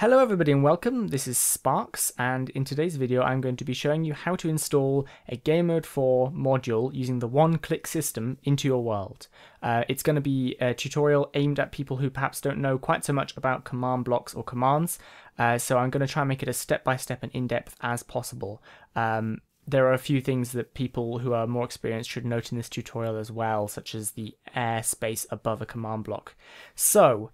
Hello everybody and welcome, this is Sparks, and in today's video I'm going to be showing you how to install a Gamemode 4 module using the one-click system into your world. It's going to be a tutorial aimed at people who perhaps don't know quite so much about command blocks or commands, so I'm going to try and make it as step-by-step and in-depth as possible. There are a few things that people who are more experienced should note in this tutorial as well, such as the airspace above a command block. So,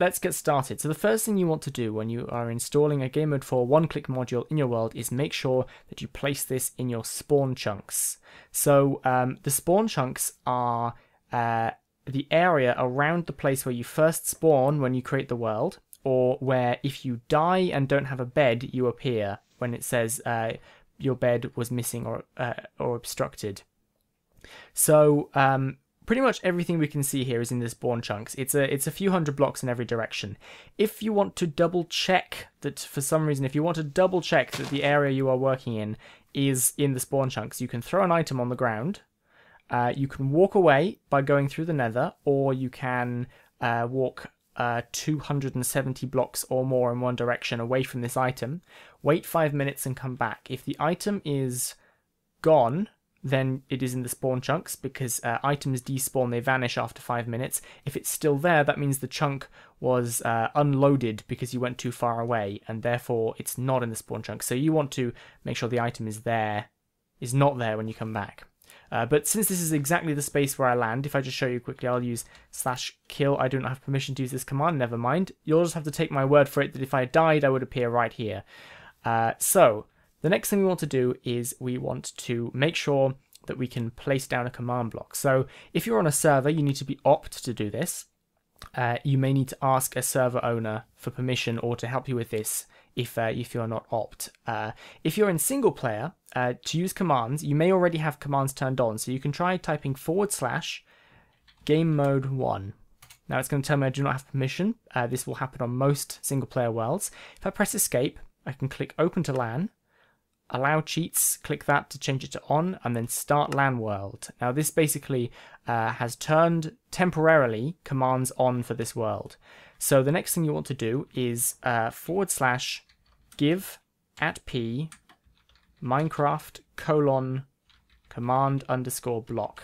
let's get started. So the first thing you want to do when you are installing a Gamemode 4 one-click module in your world is make sure that you place this in your spawn chunks. So the spawn chunks are the area around the place where you first spawn when you create the world, or where if you die and don't have a bed, you appear when it says your bed was missing or obstructed. So pretty much everything we can see here is in the spawn chunks. It's a few hundred blocks in every direction. If you want to double check that for some reason, if you want to double check that the area you are working in is in the spawn chunks, you can throw an item on the ground. You can walk away by going through the nether, or you can walk 270 blocks or more in one direction away from this item. Wait 5 minutes and come back. If the item is gone, then it is in the spawn chunks, because items despawn, they vanish after 5 minutes. If it's still there, that means the chunk was unloaded because you went too far away, and therefore it's not in the spawn chunks. So you want to make sure the item is not there when you come back. But since this is exactly the space where I land, if I just show you quickly, I'll use /kill. I don't have permission to use this command, never mind. You'll just have to take my word for it that if I died, I would appear right here. So the next thing we want to do is we want to make sure that we can place down a command block. So if you're on a server, you need to be opt to do this. You may need to ask a server owner for permission or to help you with this if you're not opt. If you're in single player, to use commands, you may already have commands turned on. So you can try typing /Gamemode1. Now it's going to tell me I do not have permission. This will happen on most single player worlds. If I press escape, I can click open to LAN. Allow cheats, click that to change it to on, and then start LAN world. Now this basically has turned temporarily commands on for this world. So the next thing you want to do is /give @p Minecraft::command_block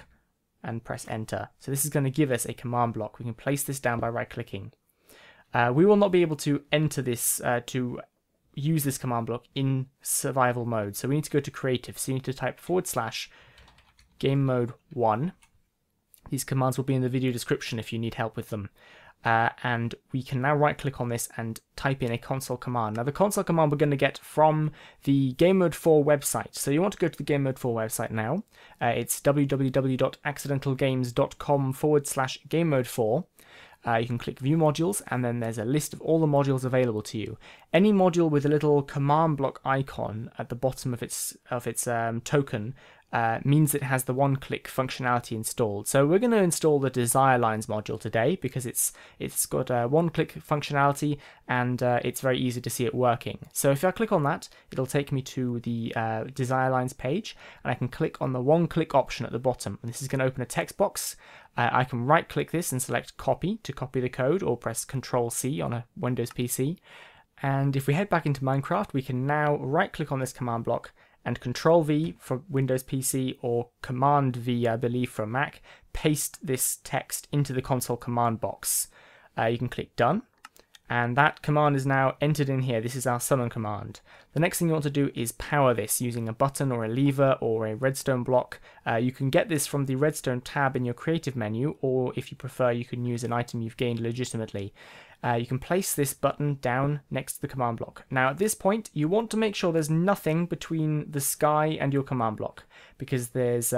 and press enter. So this is going to give us a command block. We can place this down by right clicking. We will not be able to enter this to use this command block in survival mode, so we need to go to creative. So you need to type /Gamemode1. These commands will be in the video description if you need help with them. And we can now right click on this and type in a console command. Now the console command we're going to get from the Gamemode 4 website. So you want to go to the Gamemode 4 website now. It's www.accidentalgames.com/Gamemode4. You can click View Modules, and then there's a list of all the modules available to you. Any module with a little command block icon at the bottom of its token means it has the one-click functionality installed. So we're going to install the Desire Lines module today because it's got a one-click functionality, and it's very easy to see it working. So if I click on that, it'll take me to the Desire Lines page, and I can click on the one-click option at the bottom. And this is going to open a text box. I can right-click this and select copy to copy the code, or press Ctrl+C on a Windows PC. And if we head back into Minecraft, we can now right-click on this command block and Ctrl+V for Windows PC, or command+V, I believe, for Mac, paste this text into the console command box. You can click Done, and that command is now entered in here. This is our summon command. The next thing you want to do is power this using a button or a lever or a redstone block. You can get this from the redstone tab in your creative menu, or if you prefer, you can use an item you've gained legitimately. You can place this button down next to the command block. Now at this point, you want to make sure there's nothing between the sky and your command block, because there's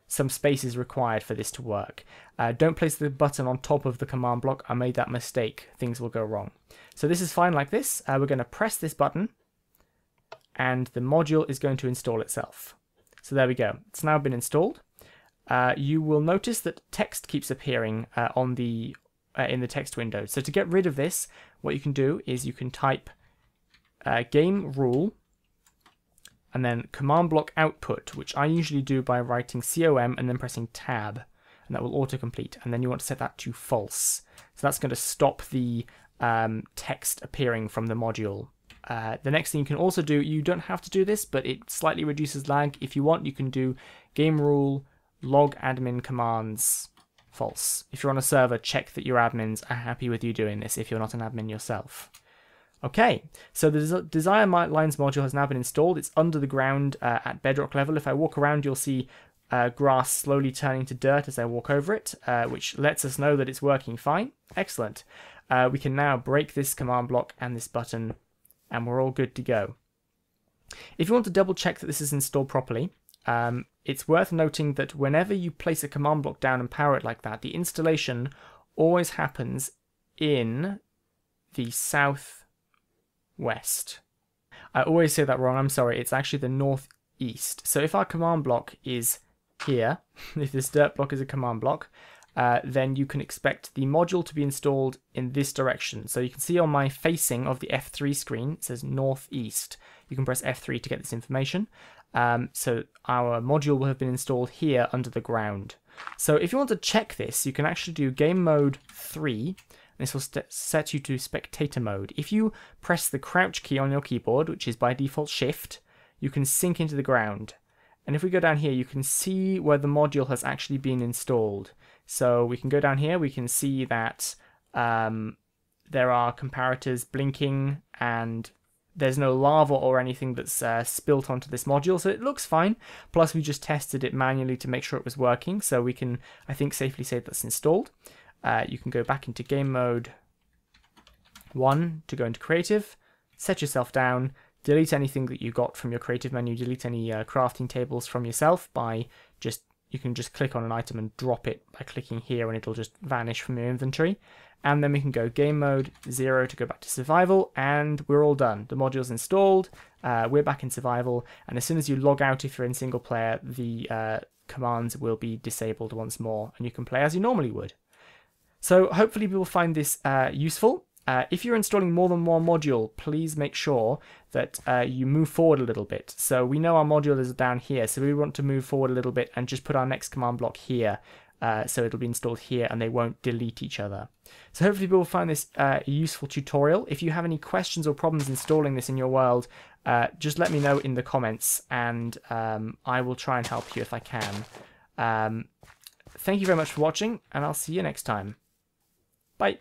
some spaces required for this to work. Don't place the button on top of the command block. I made that mistake. Things will go wrong. So this is fine like this. We're going to press this button, and the module is going to install itself. So there we go. It's now been installed. You will notice that text keeps appearing in the text window. So to get rid of this, what you can do is you can type gamerule and then commandBlockOutput, which I usually do by writing COM and then pressing tab, and that will autocomplete. And then you want to set that to false. So that's going to stop the text appearing from the module. The next thing you can also do, you don't have to do this, but it slightly reduces lag. If you want, you can do gamerule logAdminCommands false. If you're on a server, check that your admins are happy with you doing this if you're not an admin yourself. Okay, so the Desire Lines module has now been installed. It's under the ground at bedrock level. If I walk around, you'll see grass slowly turning to dirt as I walk over it, which lets us know that it's working fine. Excellent. We can now break this command block and this button, and we're all good to go. If you want to double check that this is installed properly, it's worth noting that whenever you place a command block down and power it like that, the installation always happens in the southwest. I always say that wrong, I'm sorry, it's actually the northeast. So if our command block is here, if this dirt block is a command block, then you can expect the module to be installed in this direction. So you can see on my facing of the F3 screen, it says northeast. You can press F3 to get this information. So our module will have been installed here under the ground. So if you want to check this, you can actually do game mode 3. This will set you to spectator mode. If you press the crouch key on your keyboard, which is by default shift, you can sink into the ground. And if we go down here, you can see where the module has actually been installed. So we can go down here, we can see that there are comparators blinking and there's no lava or anything that's spilt onto this module, so it looks fine. Plus we just tested it manually to make sure it was working, so we can, I think, safely say that's installed. You can go back into game mode 1 to go into creative, set yourself down, delete anything that you got from your creative menu, delete any crafting tables from yourself by you can just click on an item and drop it by clicking here and it'll just vanish from your inventory. And then we can go game mode 0 to go back to survival, and we're all done. The module's installed, we're back in survival, and as soon as you log out if you're in single player, the commands will be disabled once more and you can play as you normally would. So hopefully people find this useful. If you're installing more than one module, please make sure that you move forward a little bit. So we know our module is down here, so we want to move forward a little bit and just put our next command block here. So it'll be installed here and they won't delete each other. So hopefully people will find this a useful tutorial. If you have any questions or problems installing this in your world, just let me know in the comments and I will try and help you if I can. Thank you very much for watching and I'll see you next time. Bye.